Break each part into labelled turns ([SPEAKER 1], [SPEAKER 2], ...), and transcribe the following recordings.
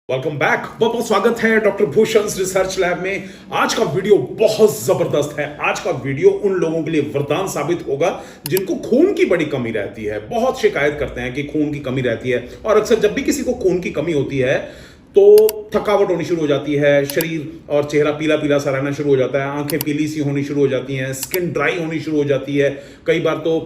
[SPEAKER 1] Welcome back. बहुत बहुत स्वागत है डॉक्टर भूषण रिसर्च लैब में। आज का वीडियो बहुत जबरदस्त है। आज का वीडियो उन लोगों के लिए वरदान साबित होगा जिनको खून की बड़ी कमी रहती है। बहुत शिकायत करते हैं कि खून की कमी रहती है, और अक्सर जब भी किसी को खून की कमी होती है तो थकावट होनी शुरू हो जाती है, शरीर और चेहरा पीला पीला सा रहना शुरू हो जाता है, आंखें पीली सी होनी शुरू हो जाती हैं, स्किन ड्राई होनी शुरू हो जाती है, कई बार तो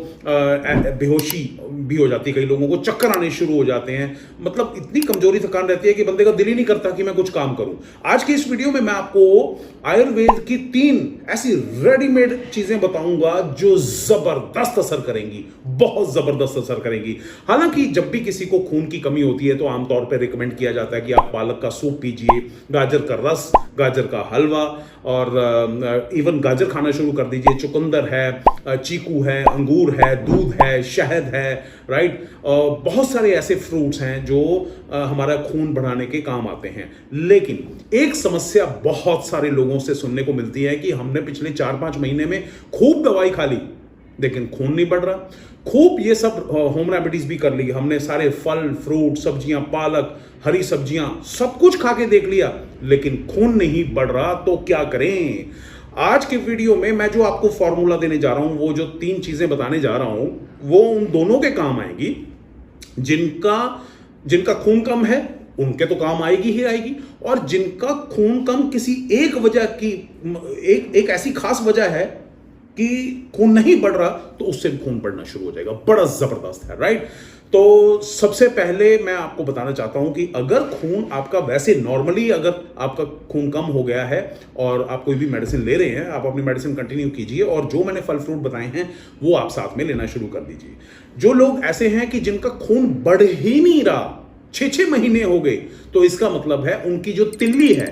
[SPEAKER 1] बेहोशी भी हो जाती है, कई लोगों को चक्कर आने शुरू हो जाते हैं। मतलब इतनी कमजोरी थकान रहती है कि बंदे का दिल ही नहीं करता कि मैं कुछ काम करूं। आज की इस वीडियो में मैं आपको आयुर्वेद की 3 ऐसी रेडीमेड चीजें बताऊंगा जो जबरदस्त असर करेंगी, बहुत जबरदस्त असर करेंगी। हालांकि जब भी किसी को खून की कमी होती है तो आमतौर पर रिकमेंड किया जाता है कि आप पालक का सूप पीजिए, गाजर का रस, गाजर का हलवा, और इवन गाजर खाना शुरू कर दीजिए। चुकंदर है, चीकू है, अंगूर है, दूध है, शहद है, राइट। बहुत सारे ऐसे फ्रूट्स हैं जो हमारा खून बढ़ाने के काम आते हैं। लेकिन एक समस्या बहुत सारे लोगों से सुनने को मिलती है कि हमने पिछले 4-5 महीने में खूब दवाई खा ली लेकिन खून नहीं बढ़ रहा। खूब ये सब होम रेमेडीज भी कर ली हमने, सारे फल फ्रूट सब्जियां, पालक, हरी सब्जियां, सब कुछ खा के देख लिया लेकिन खून नहीं बढ़ रहा। तो क्या करें? आज के वीडियो में मैं जो आपको फॉर्मूला देने जा रहा हूं, वो जो 3 चीजें बताने जा रहा हूं, वो उन दोनों के काम आएगी। जिनका खून कम है उनके तो काम आएगी ही आएगी, और जिनका खून कम किसी एक वजह की, एक ऐसी खास वजह है कि खून नहीं बढ़ रहा, तो उससे भी खून बढ़ना शुरू हो जाएगा। बड़ा जबरदस्त है, राइट। तो सबसे पहले मैं आपको बताना चाहता हूं कि अगर खून आपका वैसे नॉर्मली, अगर आपका खून कम हो गया है और आप कोई भी मेडिसिन ले रहे हैं, आप अपनी मेडिसिन कंटिन्यू कीजिए, और जो मैंने फल फ्रूट बताए हैं वो आप साथ में लेना शुरू कर दीजिए। जो लोग ऐसे हैं कि जिनका खून बढ़ ही नहीं रहा, 6-6 महीने हो गए, तो इसका मतलब है उनकी जो तिल्ली है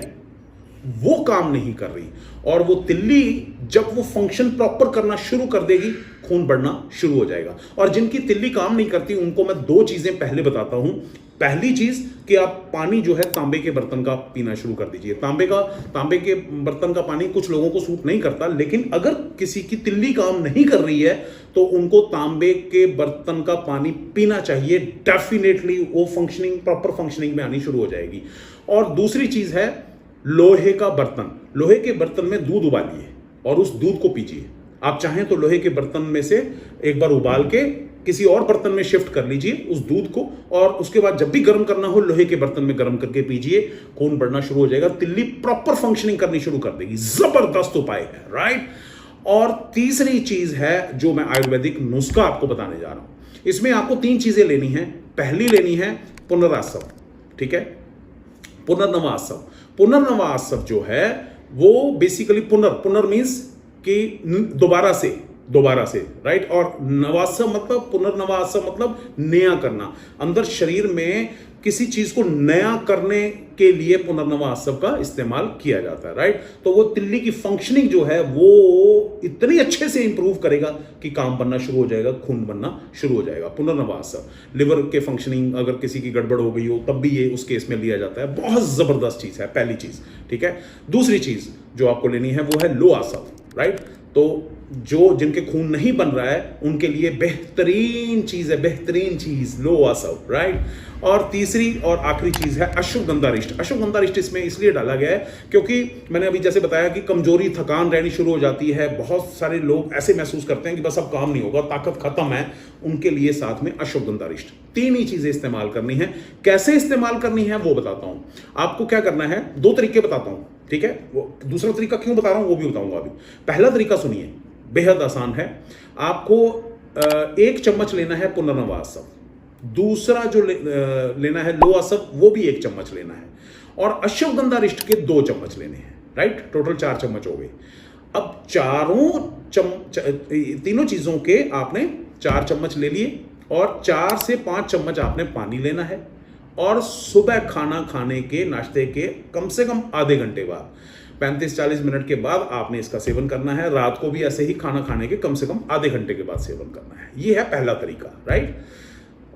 [SPEAKER 1] वो काम नहीं कर रही, और वो तिल्ली जब वो फंक्शन प्रॉपर करना शुरू कर देगी, खून बढ़ना शुरू हो जाएगा। और जिनकी तिल्ली काम नहीं करती उनको मैं 2 चीजें पहले बताता हूं। पहली चीज कि आप पानी जो है तांबे के बर्तन का पीना शुरू कर दीजिए। तांबे के बर्तन का पानी कुछ लोगों को सूट नहीं करता, लेकिन अगर किसी की तिल्ली काम नहीं कर रही है तो उनको तांबे के बर्तन का पानी पीना चाहिए। डेफिनेटली वो प्रॉपर फंक्शनिंग में आनी शुरू हो जाएगी। और दूसरी चीज है लोहे का बर्तन। लोहे के बर्तन में दूध उबालिए और उस दूध को पीजिए। आप चाहें तो लोहे के बर्तन में से एक बार उबाल के किसी और बर्तन में शिफ्ट कर लीजिए उस दूध को, और उसके बाद जब भी गर्म करना हो लोहे के बर्तन में गर्म करके पीजिए। खून बढ़ना शुरू हो जाएगा, तिल्ली प्रॉपर फंक्शनिंग करनी शुरू कर देगी। जबरदस्त उपाय है, राइट। और तीसरी चीज है जो मैं आयुर्वेदिक नुस्खा आपको बताने जा रहा हूं। इसमें आपको 3 चीजें लेनी है। पहली लेनी है पुनरासव, ठीक है। पुनर्नवासव जो है वो बेसिकली पुनर मींस कि दोबारा से, राइट। और नवासव मतलब, पुनर्नवासव मतलब नया करना। अंदर शरीर में किसी चीज को नया करने के लिए पुनर्नवासव का इस्तेमाल किया जाता है, राइट। तो वो तिल्ली की फंक्शनिंग जो है वो इतनी अच्छे से इंप्रूव करेगा कि काम बनना शुरू हो जाएगा, खून बनना शुरू हो जाएगा। पुनर्नवासव। लिवर के फंक्शनिंग अगर किसी की गड़बड़ हो गई हो तब भी ये उस केस में लिया जाता है। बहुत जबरदस्त चीज है, पहली चीज, ठीक है। दूसरी चीज जो आपको लेनी है वो है लो आसव, राइट। तो जिनके खून नहीं बन रहा है उनके लिए बेहतरीन चीज लो आसव, राइट। और तीसरी और आखिरी चीज है अश्वगंधारिष्ट। अश्वगंधारिष्ट इसमें इसलिए डाला गया है क्योंकि मैंने अभी जैसे बताया कि कमजोरी, थकान रहनी शुरू हो जाती है। बहुत सारे लोग ऐसे महसूस करते हैं कि बस अब काम नहीं होगा, ताकत खत्म है। उनके लिए साथ में अश्वगंधारिष्ट। 3 ही चीजें इस्तेमाल करनी है। कैसे इस्तेमाल करनी है वो बताता हूं आपको। क्या करना है, 2 तरीके बताता हूं, ठीक है। वो दूसरा तरीका क्यों बता रहा हूं वो भी बताऊंगा अभी। पहला तरीका सुनिए, बेहद आसान है। आपको 1 चम्मच लेना है पुनर्नवासव। दूसरा जो लेना है लो आसव, वो भी 1 चम्मच लेना है, और अश्वगंधारिष्ट के 2 चम्मच लेने हैं, राइट। टोटल 4 चम्मच हो गए। अब तीनों चीजों के आपने 4 चम्मच ले लिए, और 4 से 5 चम्मच आपने पानी लेना है। और सुबह खाना खाने के, नाश्ते के कम से कम आधे घंटे बाद, 35-40 मिनट के बाद आपने इसका सेवन करना है। रात को भी ऐसे ही खाना खाने के कम से कम आधे घंटे के बाद सेवन करना है। यह है पहला तरीका, राइट।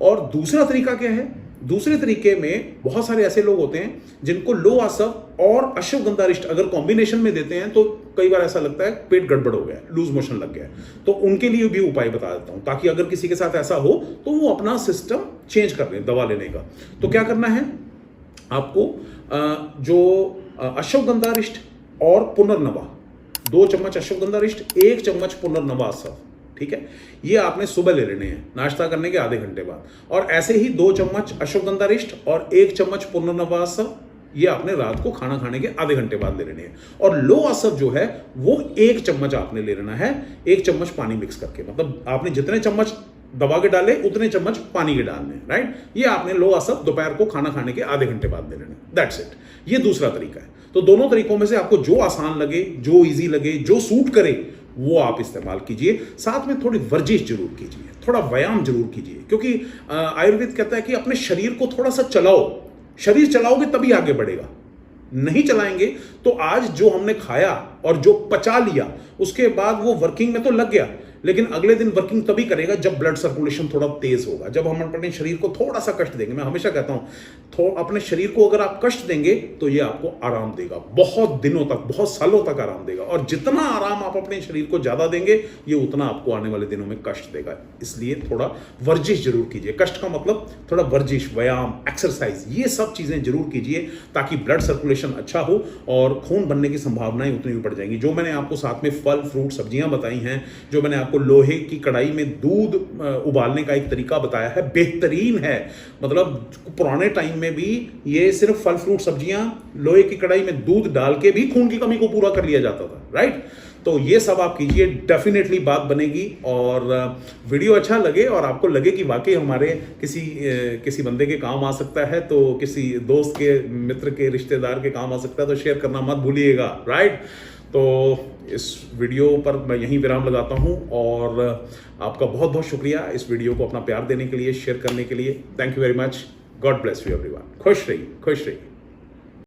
[SPEAKER 1] और दूसरा तरीका क्या है? दूसरे तरीके में बहुत सारे ऐसे लोग होते हैं जिनको लो आसव और अश्वगंधारिष्ट अगर कॉम्बिनेशन में देते हैं तो कई बार ऐसा लगता है पेट गड़बड़ हो गया, लूज मोशन लग गया। तो उनके लिए भी उपाय बता देता हूं, ताकि अगर किसी के साथ ऐसा हो तो वो अपना सिस्टम चेंज कर लें दवा लेने का। तो क्या करना है, आपको जो अश्वगंधा रिष्ट और पुनर्नवा, 2 चम्मच अश्वगंधा रिष्ट, 1 चम्मच पुनर्नवा सब, ठीक है, ये आपने सुबह ले लेने हैं नाश्ता करने के आधे घंटे बाद। और ऐसे ही 2 चम्मच अश्वगंधा रिष्ट और 1 चम्मच पुनर्नवा सब, ये आपने रात को खाना खाने के आधे घंटे बाद ले लेने हैं। और लो असफ जो है वो 1 चम्मच आपने ले लेना है, 1 चम्मच पानी मिक्स करके, मतलब आपने जितने चम्मच दबा के डाले उतने चम्मच पानी के डालने हैं, राइट। ये आपने लो असफ दोपहर को खाना खाने के आधे घंटे बाद ले लेना, दैट्स इट। ये दूसरा तरीका है। तो दोनों तरीकों में से आपको जो आसान लगे, जो इजी लगे, जो सूट करे, वो आप इस्तेमाल कीजिए। साथ में थोड़ी वर्जिश जरूर कीजिए, थोड़ा व्यायाम जरूर कीजिए, क्योंकि आयुर्वेद कहता है कि अपने शरीर को थोड़ा सा चलाओ। शरीर चलाओगे तभी आगे बढ़ेगा, नहीं चलाएंगे तो आज जो हमने खाया और जो पचा लिया उसके बाद वो वर्किंग में तो लग गया, लेकिन अगले दिन वर्किंग तभी करेगा जब ब्लड सर्कुलेशन थोड़ा तेज होगा, जब हम अपने शरीर को थोड़ा सा कष्ट देंगे। मैं हमेशा कहता हूं अपने शरीर को अगर आप कष्ट देंगे तो ये आपको आराम देगा, बहुत दिनों तक, बहुत सालों तक आराम देगा। और जितना आराम आप अपने शरीर को ज्यादा देंगे ये उतना आपको आने वाले दिनों में कष्ट देगा। इसलिए थोड़ा वर्जिश जरूर कीजिए। कष्ट का मतलब थोड़ा वर्जिश, व्यायाम, एक्सरसाइज, ये सब चीजें जरूर कीजिए ताकि ब्लड सर्कुलेशन अच्छा हो और खून बनने की संभावनाएं उतनी भी बढ़ जाएंगी। जो मैंने आपको साथ में फल, फ्रूट, सब्जियां बताई हैं, जो मैंने आपको लोहे की कढ़ाई में दूध उबालने का एक तरीका बताया है, बेहतरीन है। मतलब पुराने टाइम में भी ये सिर्फ फल, फ्रूट, सब्जियां लोहे की कढ़ाई में दूध डाल के भी खून की कमी को पूरा कर लिया जाता था, राइट। तो ये सब आप कीजिए, डेफिनेटली बात बनेगी। और वीडियो अच्छा लगे और आपको लगे कि वाकई हमारे किसी बंदे के काम आ सकता है, तो किसी दोस्त के, मित्र के, रिश्तेदार के काम आ सकता है, तो शेयर करना मत भूलिएगा, राइट। तो इस वीडियो पर मैं यहीं विराम लगाता हूं और आपका बहुत बहुत शुक्रिया इस वीडियो को अपना प्यार देने के लिए, शेयर करने के लिए। Thank you very much. God bless you everyone. खुश रहिए, खुश रहिए।